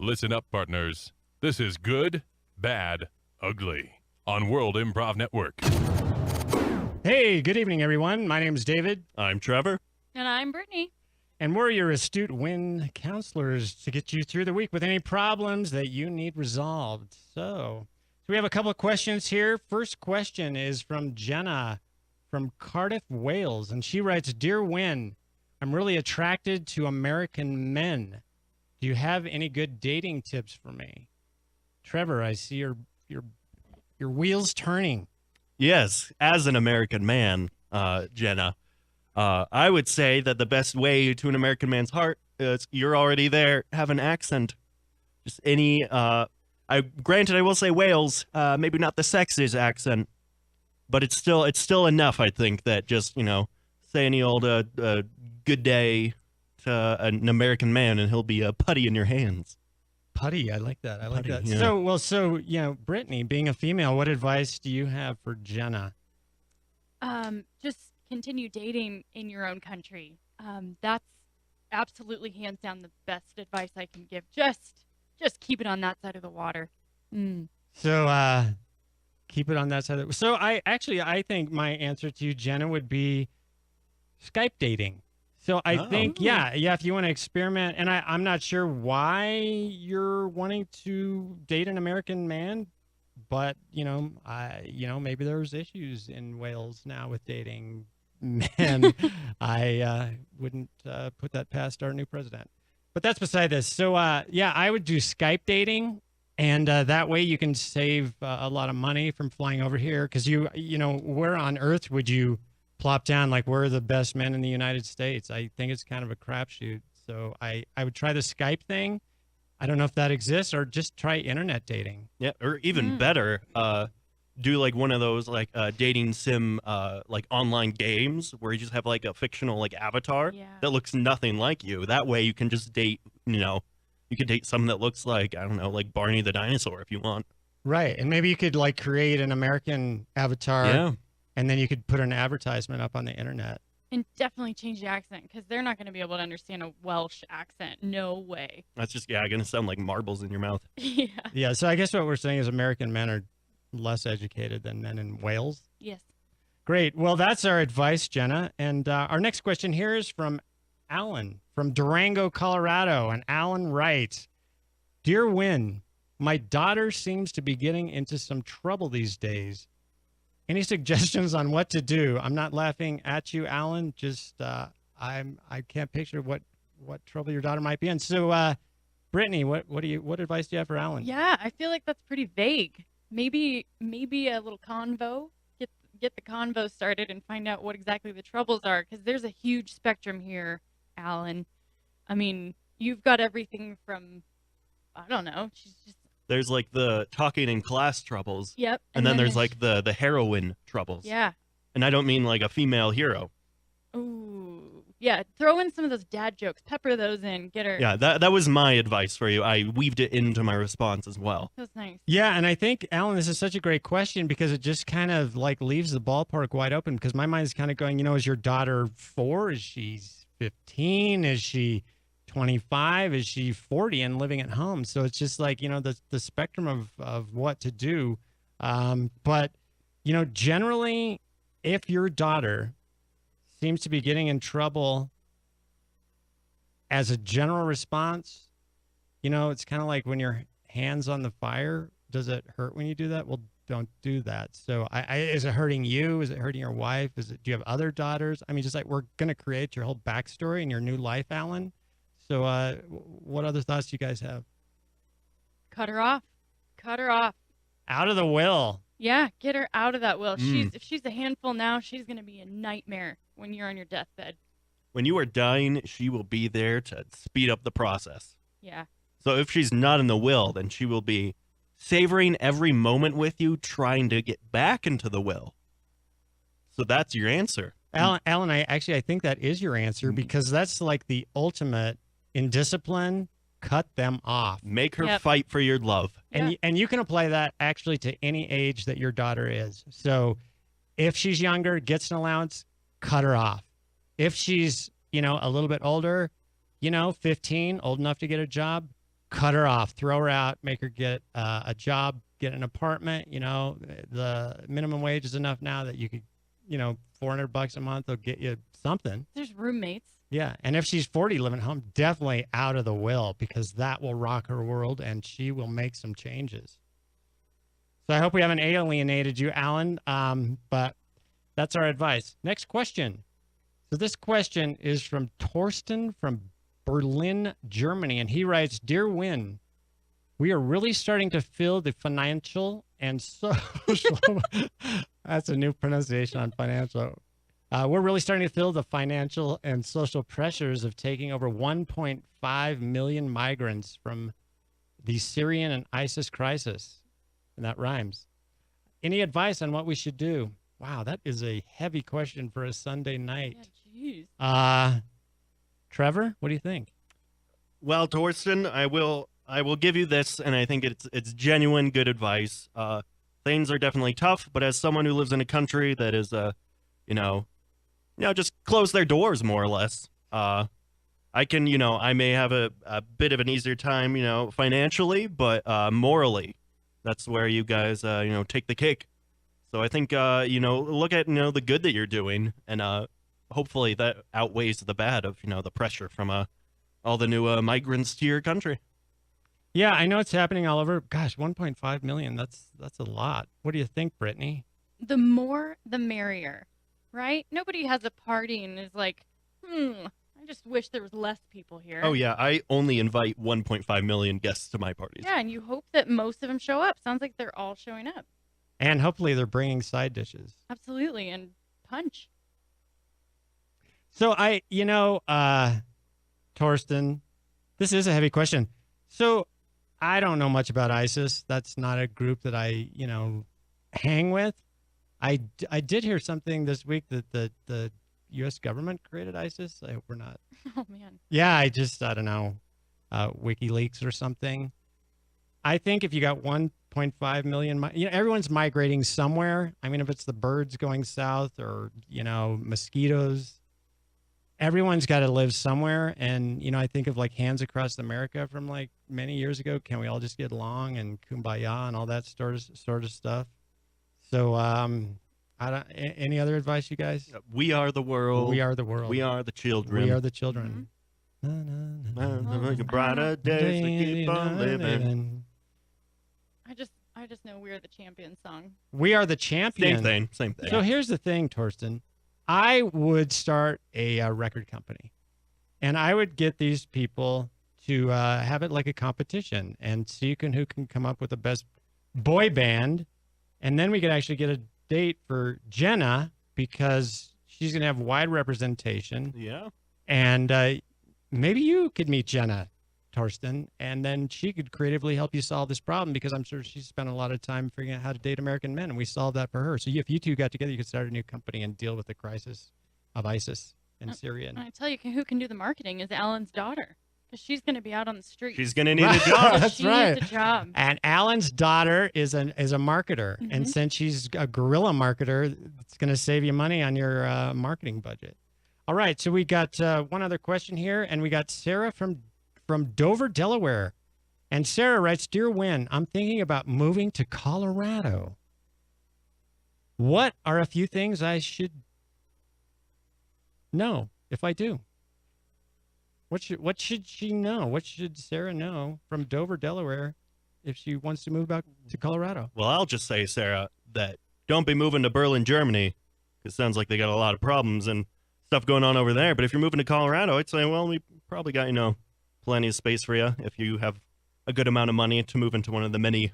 Listen up, partners. This is Good, Bad, Ugly on World Improv Network. Hey, good evening, everyone. My name is David. I'm Trevor. And I'm Brittany. And we're your astute win counselors to get you through the week with any problems that you need resolved. So we have a couple of questions here. First question is from Jenna from Cardiff, Wales. And she writes, Dear Win, I'm really attracted to American men. Do you have any good dating tips for me? Trevor, I see your wheels turning. Yes, as an American man, Jenna, I would say that the best way to an American man's heart is you're already there, have an accent. Just any, granted, I will say Wales, maybe not the sexiest accent, but it's still enough, I think, that just, say any old good day to an American man and he'll be a putty in your hands. Putty, I like that. I like Putty, that. yeah. So, Brittany, being a female, what advice do you have for Jenna? Just continue dating in your own country. That's absolutely hands down the best advice I can give. Just keep it on that side of the water. So, keep it on that side. So I think my answer to you, Jenna, would be Skype dating. So I think, yeah, if you want to experiment, and I'm not sure why you're wanting to date an American man, but maybe there's issues in Wales now with dating men. I wouldn't put that past our new president, but that's beside this. So I would do Skype dating, and that way you can save a lot of money from flying over here, because where on earth would you plop down like we're the best men in the United States? I think it's kind of a crapshoot. So I would try the Skype thing. I don't know if that exists, or just try internet dating. Yeah, or even better, do like one of those like dating sim like online games where you just have like a fictional like avatar that looks nothing like you. That way you can just date, you can date someone that looks like, I don't know, like Barney the dinosaur if you want. Right. And maybe you could like create an American avatar. Yeah. And then you could put an advertisement up on the internet. And definitely change the accent, because they're not going to be able to understand a Welsh accent. No way. That's just, going to sound like marbles in your mouth. Yeah. Yeah, so I guess what we're saying is American men are less educated than men in Wales. Yes. Great. Well, that's our advice, Jenna. And our next question here is from Alan from Durango, Colorado. And Alan writes, Dear Win, my daughter seems to be getting into some trouble these days. Any suggestions on what to do? I'm not laughing at you, Alan. Just I can't picture what trouble your daughter might be in. So, Brittany, what advice do you have for Alan? Yeah, I feel like that's pretty vague. Maybe a little convo. Get the convo started and find out what exactly the troubles are, because there's a huge spectrum here, Alan. I mean, you've got everything from, I don't know, she's just. There's like the talking in class troubles. Yep. And then there's like the heroine troubles. Yeah. And I don't mean like a female hero. Ooh. Yeah. Throw in some of those dad jokes. Pepper those in. Get her. Yeah, that was my advice for you. I weaved it into my response as well. That's nice. Yeah, and I think, Alan, this is such a great question, because it just kind of like leaves the ballpark wide open, because my mind is kind of going, is your daughter 4? Is she 15? Is she 25? Is she 40 and living at home? So it's just like, the spectrum of what to do. But, generally, if your daughter seems to be getting in trouble, as a general response, it's kind of like when your hand's on the fire. Does it hurt when you do that? Well, don't do that. So is it hurting you? Is it hurting your wife? Do you have other daughters? I mean, just like, we're going to create your whole backstory in your new life, Alan. So what other thoughts do you guys have? Cut her off. Cut her off. Out of the will. Yeah, get her out of that will. If she's a handful now, she's going to be a nightmare when you're on your deathbed. When you are dying, she will be there to speed up the process. Yeah. So if she's not in the will, then she will be savoring every moment with you, trying to get back into the will. So that's your answer. Alan, I think that is your answer, because that's like the ultimate in discipline. Cut them off. Make her fight for your love. And you can apply that actually to any age that your daughter is. So if she's younger, gets an allowance, cut her off. If she's, a little bit older, 15, old enough to get a job, cut her off, throw her out, make her get a job, get an apartment. The minimum wage is enough now that you could, $400 a month will get you something. There's roommates. Yeah, and if she's 40 living at home, definitely out of the will, because that will rock her world and she will make some changes. So I hope we haven't alienated you, Alan, but that's our advice. Next question. So this question is from Torsten from Berlin, Germany, and he writes, Dear Win, we are really starting to feel the financial and social, that's a new pronunciation on financial. We're really starting to feel the financial and social pressures of taking over 1.5 million migrants from the Syrian and ISIS crisis. And that rhymes. Any advice on what we should do? Wow, that is a heavy question for a Sunday night. Yeah, jeez. Trevor, what do you think? Well, Torsten, I will give you this, and I think it's genuine good advice. Things are definitely tough, but as someone who lives in a country that is, just close their doors more or less. I can, I may have a bit of an easier time, financially, but morally, that's where you guys, take the cake. So I think, look at, the good that you're doing, and hopefully that outweighs the bad of, the pressure from all the new migrants to your country. Yeah, I know it's happening all over. Gosh, 1.5 million, that's a lot. What do you think, Brittany? The more, the merrier, right? Nobody has a party and is like, I just wish there was less people here. Oh, yeah, I only invite 1.5 million guests to my parties. Yeah, and you hope that most of them show up. Sounds like they're all showing up. And hopefully they're bringing side dishes. Absolutely, and punch. So Torsten, this is a heavy question. So I don't know much about ISIS. That's not a group that I, hang with. I did hear something this week that the U.S. government created ISIS. I hope we're not. Oh, man. Yeah, I don't know, WikiLeaks or something. I think if you got 1.5 million, everyone's migrating somewhere. I mean, if it's the birds going south or, mosquitoes, everyone's got to live somewhere. And, I think of like Hands Across America from like many years ago. Can we all just get along and kumbaya and all that sort of stuff? So, any other advice, you guys? We are the world. We are the world. We are the children. We are the children. Brighter days to keep on living. I just know We Are the Champion song. We are the champion. Same thing. So here's the thing, Torsten. I would start a record company, and I would get these people to have it like a competition and see who can come up with the best boy band, and then we could actually get a date for Jenna because she's going to have wide representation. Yeah. And maybe you could meet Jenna, Torsten, and then she could creatively help you solve this problem because I'm sure she spent a lot of time figuring out how to date American men, and we solved that for her. So if you two got together, you could start a new company and deal with the crisis of ISIS in Syria. I tell you who can do the marketing is Alan's daughter, because she's going to be out on the street. She's going to need a job. That's she right. needs a job. And Alan's daughter is a marketer, and since she's a guerrilla marketer, it's going to save you money on your marketing budget. All right, so we got one other question here, and we got Sarah from Dover, Delaware. And Sarah writes, Dear Win, I'm thinking about moving to Colorado. What are a few things I should know if I do? What should she know? What should Sarah know from Dover, Delaware, if she wants to move back to Colorado? Well, I'll just say, Sarah, that don't be moving to Berlin, Germany, because it sounds like they got a lot of problems and stuff going on over there. But if you're moving to Colorado, I'd say, well, we probably got, plenty of space for you if you have a good amount of money to move into one of the many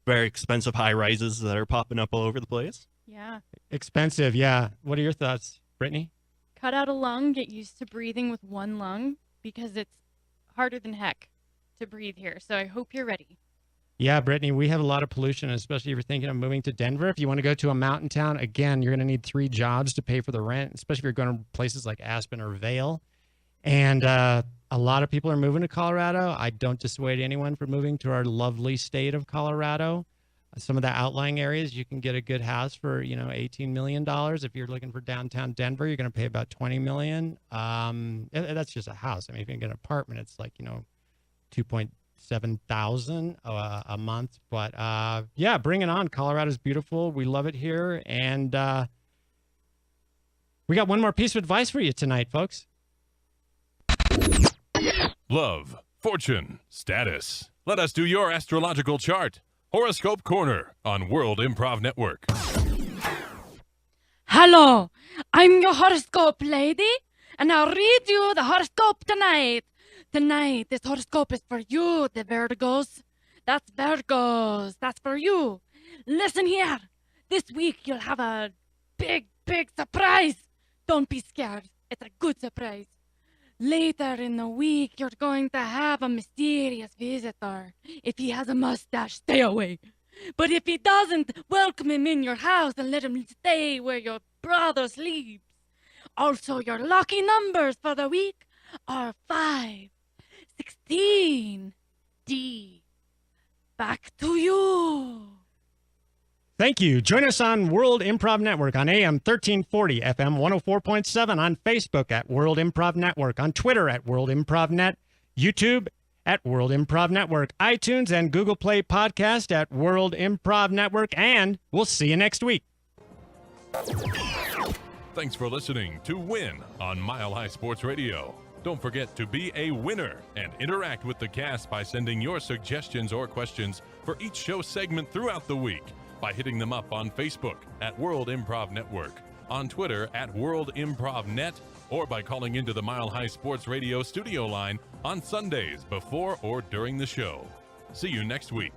very expensive high-rises that are popping up all over the place. Yeah. Expensive, yeah. What are your thoughts, Brittany? Cut out a lung, get used to breathing with one lung, because it's harder than heck to breathe here. So I hope you're ready. Yeah, Brittany, we have a lot of pollution, especially if you're thinking of moving to Denver. If you want to go to a mountain town, again, you're going to need 3 jobs to pay for the rent, especially if you're going to places like Aspen or Vail. And a lot of people are moving to Colorado. I don't dissuade anyone from moving to our lovely state of Colorado. Some of the outlying areas, you can get a good house for, $18 million. If you're looking for downtown Denver, you're going to pay about $20 million. That's just a house. I mean, if you get an apartment, it's like, $2.3 7,000 a month. But yeah, bring it on. Colorado's beautiful. We love it here. And we got one more piece of advice for you tonight, folks. Love, fortune, status. Let us do your astrological chart. Horoscope Corner on World Improv Network. Hello, I'm your horoscope lady, and I'll read you the horoscope tonight. Tonight, this horoscope is for you, the Virgos. That's Virgos. That's for you. Listen here. This week, you'll have a big surprise. Don't be scared. It's a good surprise. Later in the week, you're going to have a mysterious visitor. If he has a mustache, stay away. But if he doesn't, welcome him in your house and let him stay where your brother sleeps. Also, your lucky numbers for the week are 5, 16, D. Back to you. Thank you. Join us on World Improv Network on AM 1340, FM 104.7, on Facebook at World Improv Network, on Twitter at World Improv Net, YouTube at World Improv Network, iTunes and Google Play Podcast at World Improv Network, and we'll see you next week. Thanks for listening to Win on Mile High Sports Radio. Don't forget to be a winner and interact with the cast by sending your suggestions or questions for each show segment throughout the week by hitting them up on Facebook at World Improv Network, on Twitter at World Improv Net, or by calling into the Mile High Sports Radio studio line on Sundays before or during the show. See you next week.